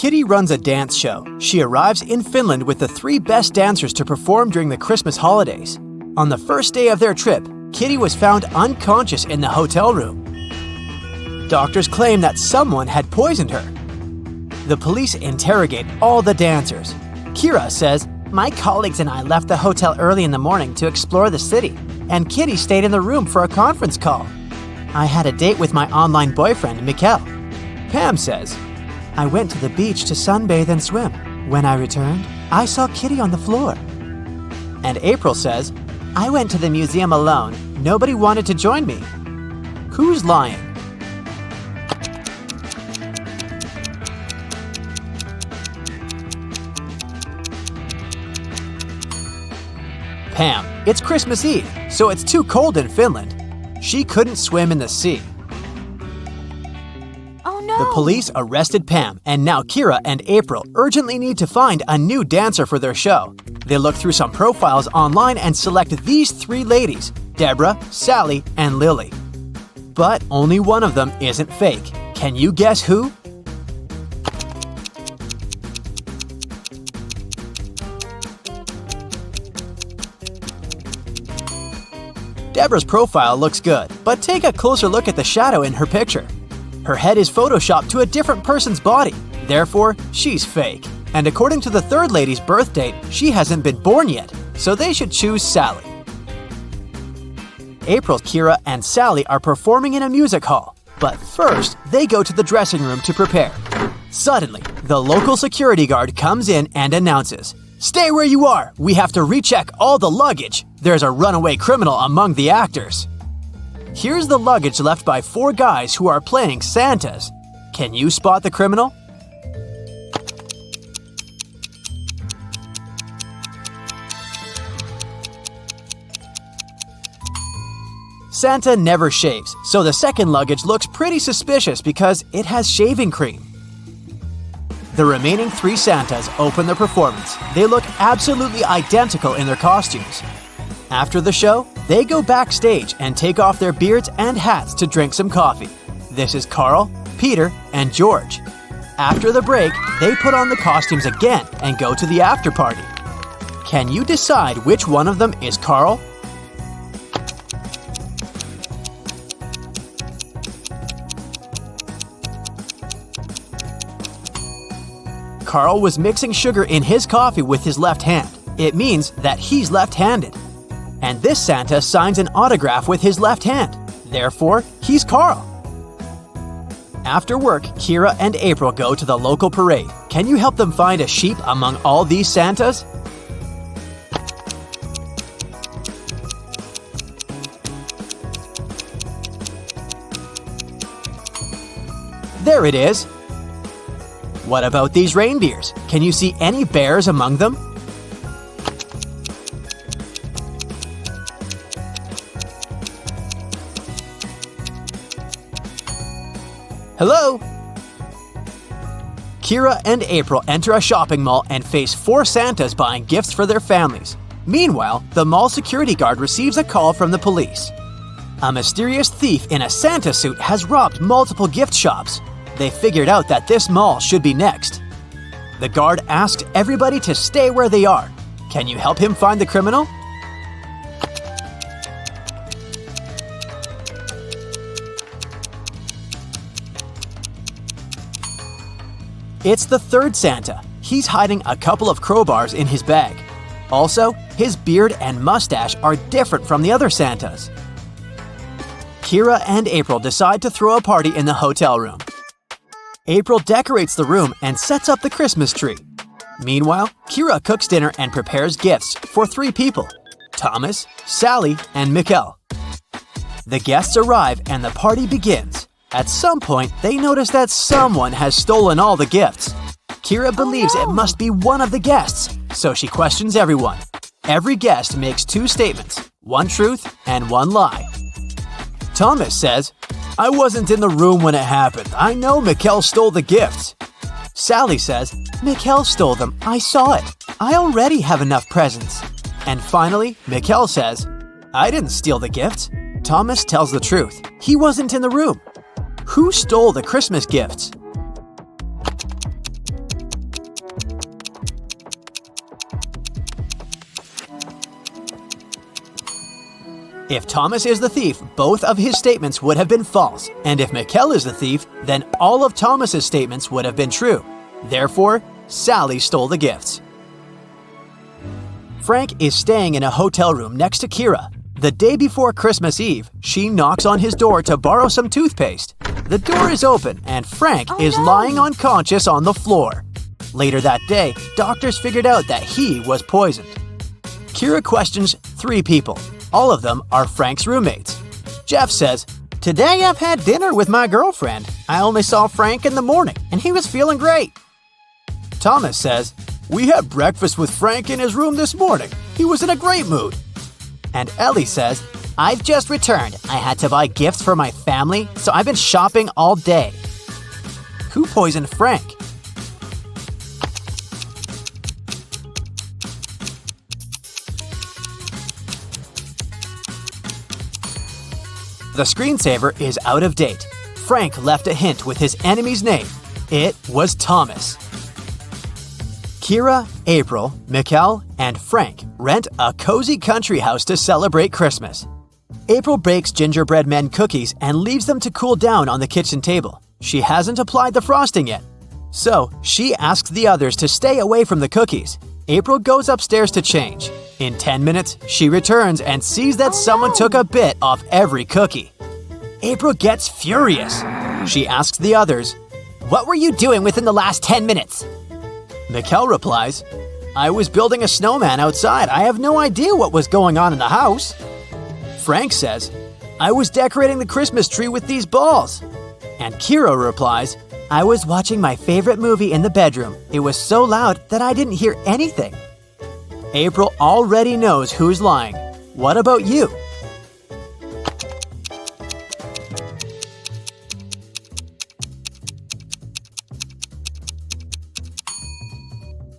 Kitty runs a dance show. She arrives in Finland with the 3 best dancers to perform during the Christmas holidays. On the first day of their trip, Kitty was found unconscious in the hotel room. Doctors claim that someone had poisoned her. The police interrogate all the dancers. Kira says, "My colleagues and I left the hotel early in the morning to explore the city, and Kitty stayed in the room for a conference call. I had a date with my online boyfriend, Mikkel." Pam says, "I went to the beach to sunbathe and swim. When I returned, I saw Kitty on the floor." And April says, "I went to the museum alone. Nobody wanted to join me." Who's lying? Pam. It's Christmas Eve, so it's too cold in Finland. She couldn't swim in the sea. Oh no! The police arrested Pam, and now Kira and April urgently need to find a new dancer for their show. They look through some profiles online and select these 3 ladies, Deborah, Sally, and Lily. But only one of them isn't fake. Can you guess who? Deborah's profile looks good, but take a closer look at the shadow in her picture. Her head is photoshopped to a different person's body, therefore, she's fake. And according to the 3rd lady's birth date, she hasn't been born yet, so they should choose Sally. April, Kira, and Sally are performing in a music hall, but first, they go to the dressing room to prepare. Suddenly, the local security guard comes in and announces, "Stay where you are! We have to recheck all the luggage! There's a runaway criminal among the actors." Here's the luggage left by 4 guys who are playing Santas. Can you spot the criminal? Santa never shaves, so the second luggage looks pretty suspicious because it has shaving cream. The remaining 3 Santas open their performance. They look absolutely identical in their costumes. After the show, they go backstage and take off their beards and hats to drink some coffee. This is Carl, Peter, and George. After the break, they put on the costumes again and go to the after party. Can you decide which one of them is Carl? Carl was mixing sugar in his coffee with his left hand. It means that he's left-handed. And this Santa signs an autograph with his left hand. Therefore, he's Carl. After work, Kira and April go to the local parade. Can you help them find a sheep among all these Santas? There it is. What about these reindeers? Can you see any bears among them? Hello? Kira and April enter a shopping mall and face 4 Santas buying gifts for their families. Meanwhile, the mall security guard receives a call from the police. A mysterious thief in a Santa suit has robbed multiple gift shops. They figured out that this mall should be next. The guard asked everybody to stay where they are. Can you help him find the criminal? It's the 3rd Santa. He's hiding a couple of crowbars in his bag. Also, his beard and mustache are different from the other Santas. Kira and April decide to throw a party in the hotel room. April decorates the room and sets up the Christmas tree. Meanwhile, Kira cooks dinner and prepares gifts for 3 people, Thomas, Sally, and Mikkel. The guests arrive and the party begins. At some point, they notice that someone has stolen all the gifts. Kira believes it must be one of the guests, so she questions everyone. Every guest makes 2 statements, 1 truth and 1 lie. Thomas says, "I wasn't in the room when it happened. I know Mikkel stole the gifts." Sally says, "Mikkel stole them. I saw it. I already have enough presents." And finally, Mikkel says, "I didn't steal the gifts." Thomas tells the truth. He wasn't in the room. Who stole the Christmas gifts? If Thomas is the thief, both of his statements would have been false, and if Mikkel is the thief, then all of Thomas's statements would have been true. Therefore, Sally stole the gifts. Frank is staying in a hotel room next to Kira. The day before Christmas Eve, she knocks on his door to borrow some toothpaste. The door is open, and Frank is lying unconscious on the floor. Later that day, doctors figured out that he was poisoned. Kira questions 3 people. All of them are Frank's roommates. Jeff says, "Today I've had dinner with my girlfriend. I only saw Frank in the morning, and he was feeling great." Thomas says, "We had breakfast with Frank in his room this morning. He was in a great mood." And Ellie says, "I've just returned. I had to buy gifts for my family, so I've been shopping all day." Who poisoned Frank? The screensaver is out of date. Frank left a hint with his enemy's name. It was Thomas. Kira, April, Mikkel, and Frank rent a cozy country house to celebrate Christmas. April bakes gingerbread men cookies and leaves them to cool down on the kitchen table. She hasn't applied the frosting yet. So, she asks the others to stay away from the cookies. April goes upstairs to change. In 10 minutes, she returns and sees that someone took a bit off every cookie. April gets furious. She asks the others, "What were you doing within the last 10 minutes?" Mikkel replies, "I was building a snowman outside. I have no idea what was going on in the house." Frank says, "I was decorating the Christmas tree with these balls." And Kira replies, "I was watching my favorite movie in the bedroom. It was so loud that I didn't hear anything." April already knows who's lying. What about you?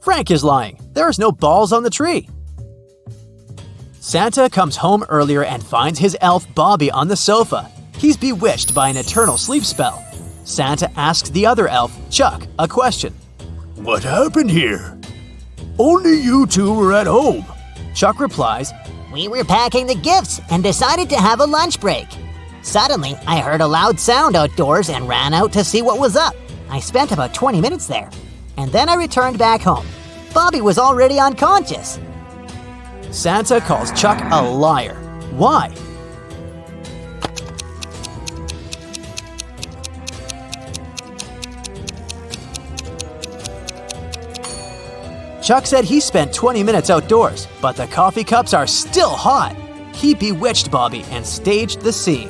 Frank is lying. There's no balls on the tree. Santa comes home earlier and finds his elf Bobby on the sofa. He's bewitched by an eternal sleep spell. Santa asks the other elf, Chuck, a question. "What happened here? Only you two were at home." Chuck replies, "We were packing the gifts and decided to have a lunch break. Suddenly, I heard a loud sound outdoors and ran out to see what was up. I spent about 20 minutes there, and then I returned back home. Bobby was already unconscious." Santa calls Chuck a liar. Why? Chuck said he spent 20 minutes outdoors, but the coffee cups are still hot. He bewitched Bobby and staged the scene.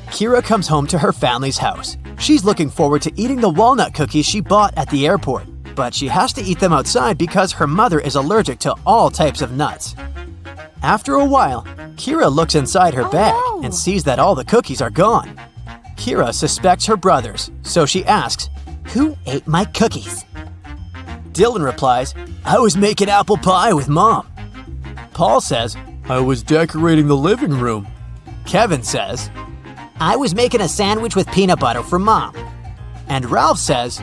Kira comes home to her family's house. She's looking forward to eating the walnut cookies she bought at the airport, but she has to eat them outside because her mother is allergic to all types of nuts. After a while, Kira looks inside her bag and sees that all the cookies are gone. Kira suspects her brothers, so she asks, "Who ate my cookies?" Dylan replies, "I was making apple pie with Mom." Paul says, "I was decorating the living room." Kevin says, "I was making a sandwich with peanut butter for Mom." And Ralph says,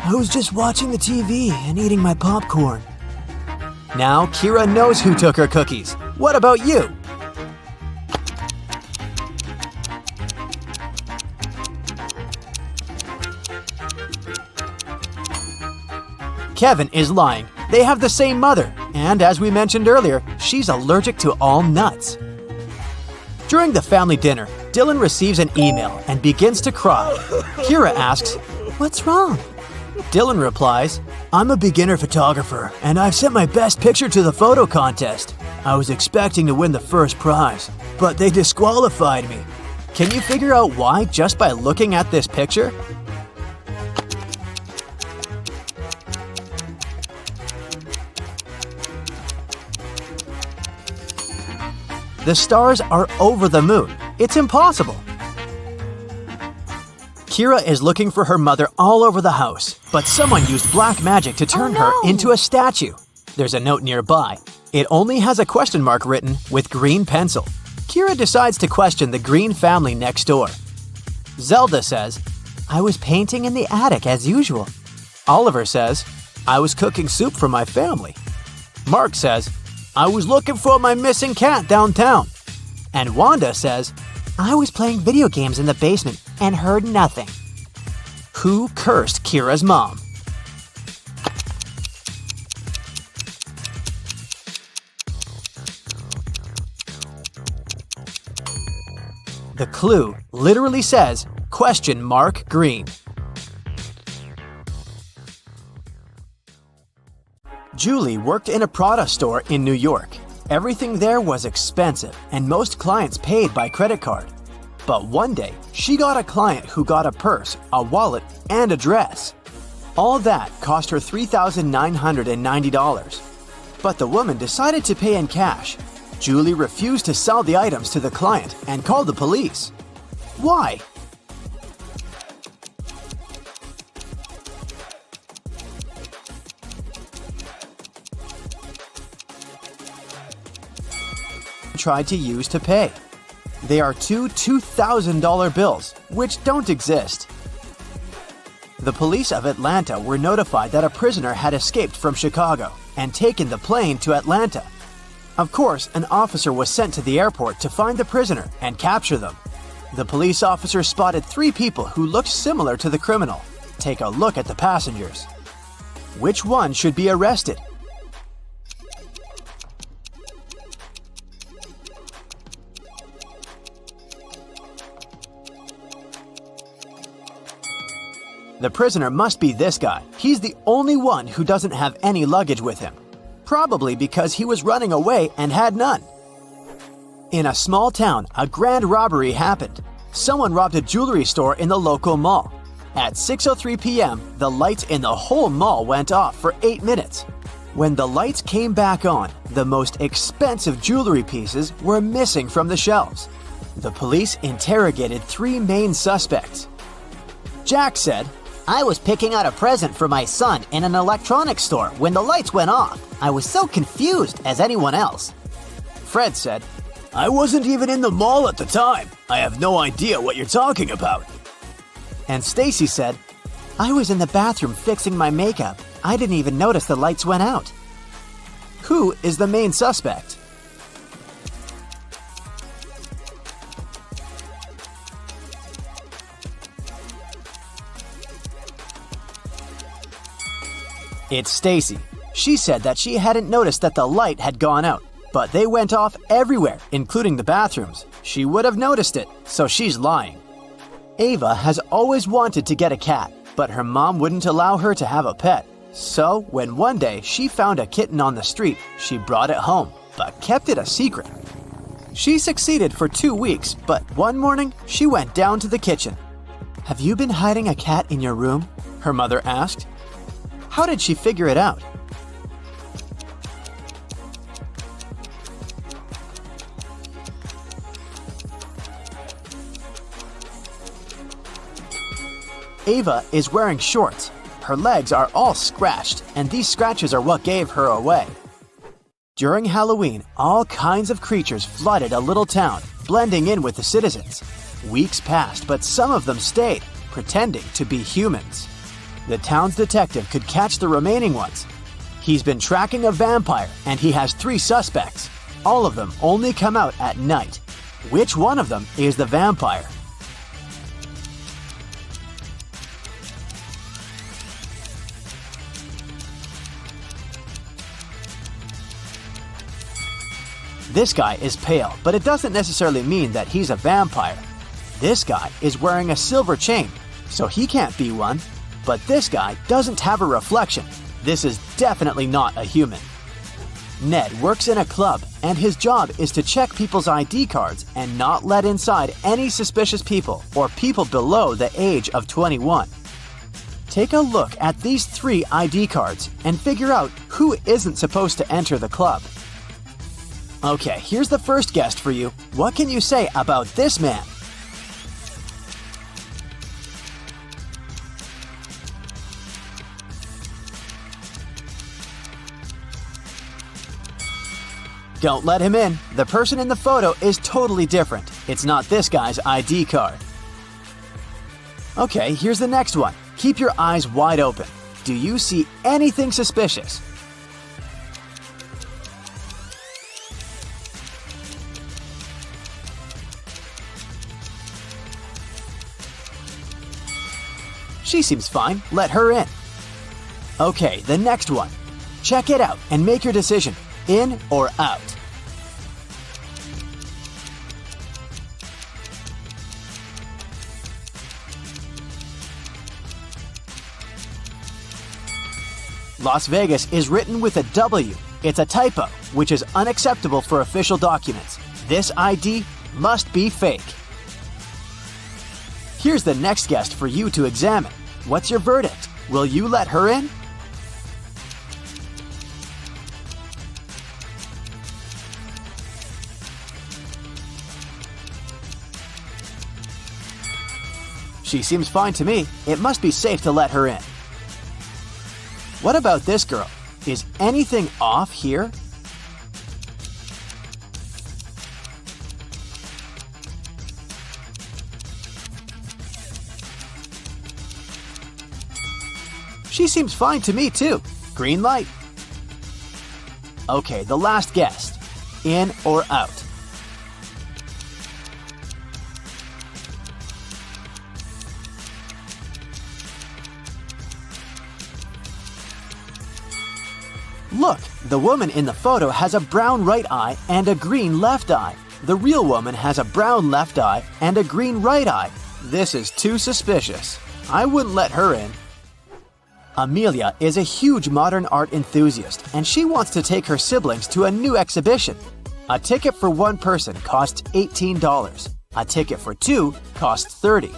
"I was just watching the TV and eating my popcorn." Now Kira knows who took her cookies. What about you? Kevin is lying. They have the same mother, and as we mentioned earlier, she's allergic to all nuts. During the family dinner, Dylan receives an email and begins to cry. Kira asks, "What's wrong?" Dylan replies, "I'm a beginner photographer, and I've sent my best picture to the photo contest. I was expecting to win the first prize, but they disqualified me. Can you figure out why just by looking at this picture?" The stars are over the moon. It's impossible. Kira is looking for her mother all over the house, but someone used black magic to turn her into a statue. There's a note nearby. It only has a question mark written with green pencil. Kira decides to question the Green family next door. Zelda says, "I was painting in the attic as usual." Oliver says, "I was cooking soup for my family." Mark says, I was looking for my missing cat downtown. And Wanda says, I was playing video games in the basement and heard nothing. who cursed Kira's mom? The clue literally says, "?green." Julie worked in a Prada store in New York. Everything there was expensive, and most clients paid by credit card. But one day, she got a client who got a purse, a wallet, and a dress. All that cost her $3,990. But the woman decided to pay in cash. Julie refused to sell the items to the client and called the police. Why? Tried to use to pay. They are two $2,000 bills, which don't exist. The police of Atlanta were notified that a prisoner had escaped from Chicago and taken the plane to Atlanta. Of course, an officer was sent to the airport to find the prisoner and capture them. The police officer spotted 3 people who looked similar to the criminal. Take a look at the passengers. Which one should be arrested? The prisoner must be this guy. He's the only one who doesn't have any luggage with him. Probably because he was running away and had none. In a small town, a grand robbery happened. Someone robbed a jewelry store in the local mall. At 6:03 p.m., the lights in the whole mall went off for 8 minutes. When the lights came back on, the most expensive jewelry pieces were missing from the shelves. The police interrogated 3 main suspects. Jack said, I was picking out a present for my son in an electronics store when the lights went off. I was so confused as anyone else. Fred said, I wasn't even in the mall at the time. I have no idea what you're talking about. And Stacy said, I was in the bathroom fixing my makeup. I didn't even notice the lights went out. Who is the main suspect? It's Stacy. She said that she hadn't noticed that the light had gone out, but they went off everywhere, including the bathrooms. She would have noticed it, so she's lying. Ava has always wanted to get a cat, but her mom wouldn't allow her to have a pet. So, when one day she found a kitten on the street, she brought it home, but kept it a secret. She succeeded for 2 weeks, but one morning she went down to the kitchen. "Have you been hiding a cat in your room?" her mother asked. How did she figure it out? Ava is wearing shorts. Her legs are all scratched, and these scratches are what gave her away. During Halloween, all kinds of creatures flooded a little town, blending in with the citizens. Weeks passed, but some of them stayed, pretending to be humans. The town's detective could catch the remaining ones. He's been tracking a vampire, and he has 3 suspects. All of them only come out at night. Which one of them is the vampire? This guy is pale, but it doesn't necessarily mean that he's a vampire. This guy is wearing a silver chain, so he can't be one. But this guy doesn't have a reflection. This is definitely not a human. Ned works in a club, and his job is to check people's ID cards and not let inside any suspicious people or people below the age of 21. Take a look at these 3 ID cards and figure out who isn't supposed to enter the club. Okay, here's the first guest for you. What can you say about this man? Don't let him in. The person in the photo is totally different. It's not this guy's ID card. Okay, here's the next one. Keep your eyes wide open. Do you see anything suspicious? She seems fine, let her in. Okay, the next one. Check it out and make your decision, in or out. Las Vegas is written with a W. It's a typo, which is unacceptable for official documents. This ID must be fake. Here's the next guest for you to examine. What's your verdict? Will you let her in? She seems fine to me. It must be safe to let her in. What about this girl? Is anything off here? She seems fine to me too. Green light. Okay, the last guest. In or out? Look, the woman in the photo has a brown right eye and a green left eye. The real woman has a brown left eye and a green right eye. This is too suspicious. I wouldn't let her in. Amelia is a huge modern art enthusiast, and she wants to take her siblings to a new exhibition. A ticket for one person costs $18. A ticket for two costs $30.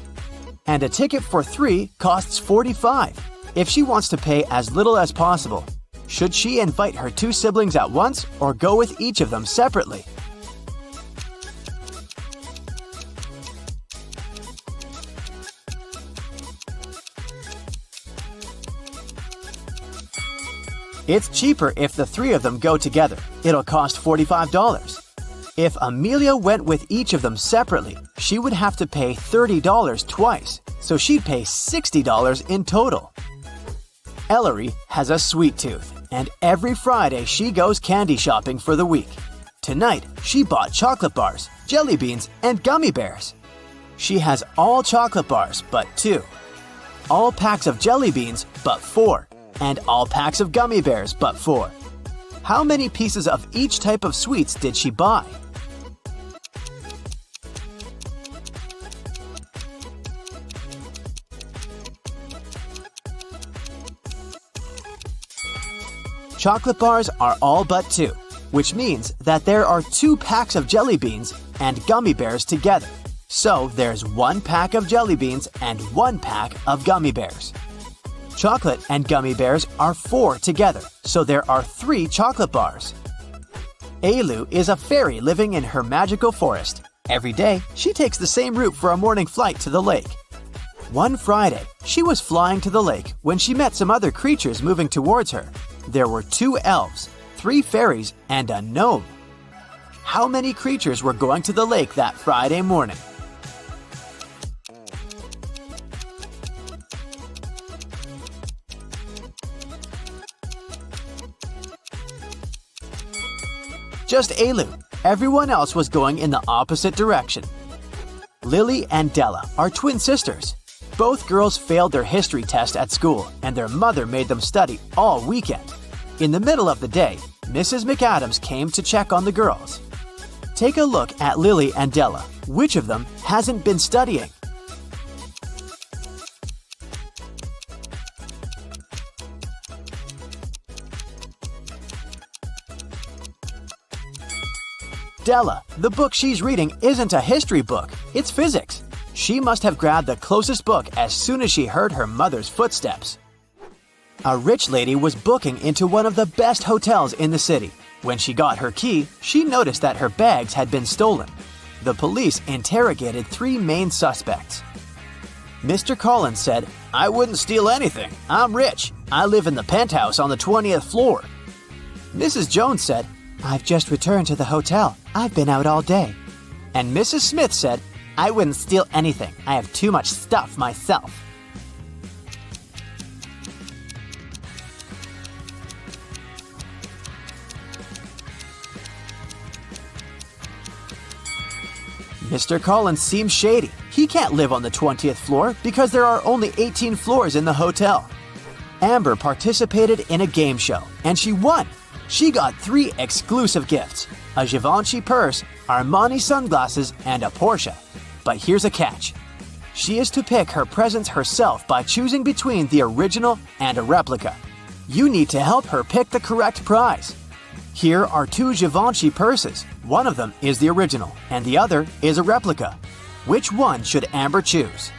And a ticket for three costs $45. If she wants to pay as little as possible, should she invite her two siblings at once or go with each of them separately? It's cheaper if the three of them go together. It'll cost $45. If Amelia went with each of them separately, she would have to pay $30 twice, so she'd pay $60 in total. Ellery has a sweet tooth, and every Friday she goes candy shopping for the week. Tonight, she bought chocolate bars, jelly beans, and gummy bears. She has all chocolate bars but 2, all packs of jelly beans but 4, and all packs of gummy bears but 4. How many pieces of each type of sweets did she buy? Chocolate bars are all but 2, which means that there are 2 packs of jelly beans and gummy bears together. So there's 1 pack of jelly beans and 1 pack of gummy bears. Chocolate and gummy bears are 4 together, so there are 3 chocolate bars. Ailu is a fairy living in her magical forest. Every day, she takes the same route for a morning flight to the lake. One Friday, she was flying to the lake when she met some other creatures moving towards her. There were 2 elves, 3 fairies, and a gnome. How many creatures were going to the lake that Friday morning? Just Ailu. Everyone else was going in the opposite direction. Lily and Della are twin sisters. Both girls failed their history test at school, and their mother made them study all weekend. In the middle of the day, Mrs. McAdams came to check on the girls. Take a look at Lily and Della. Which of them hasn't been studying? Della, the book she's reading isn't a history book, it's physics. She must have grabbed the closest book as soon as she heard her mother's footsteps. A rich lady was booking into one of the best hotels in the city. When she got her key, she noticed that her bags had been stolen. The police interrogated 3 main suspects. Mr. Collins said, "I wouldn't steal anything. I'm rich. I live in the penthouse on the 20th floor." Mrs. Jones said, "I've just returned to the hotel. I've been out all day." And Mrs. Smith said, "I wouldn't steal anything. I have too much stuff myself." Mr. Collins seems shady. He can't live on the 20th floor because there are only 18 floors in the hotel. Amber participated in a game show and she won. She got 3 exclusive gifts: a Givenchy purse, Armani sunglasses, and a Porsche. But here's a catch. She is to pick her presents herself by choosing between the original and a replica. You need to help her pick the correct prize. Here are 2 Givenchy purses. One of them is the original and the other is a replica. Which one should Amber choose?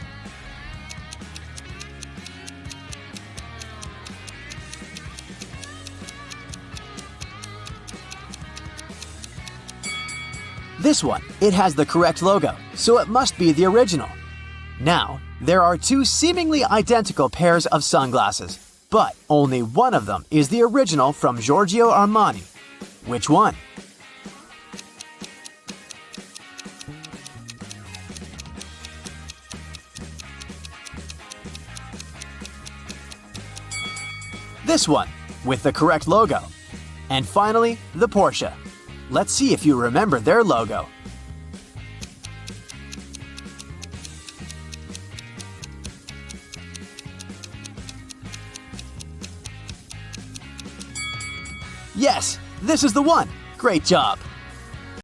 This one, it has the correct logo, so it must be the original. Now, there are 2 seemingly identical pairs of sunglasses, but only one of them is the original from Giorgio Armani. Which one? This one, with the correct logo. And finally, the Porsche. Let's see if you remember their logo. Yes, this is the one. Great job.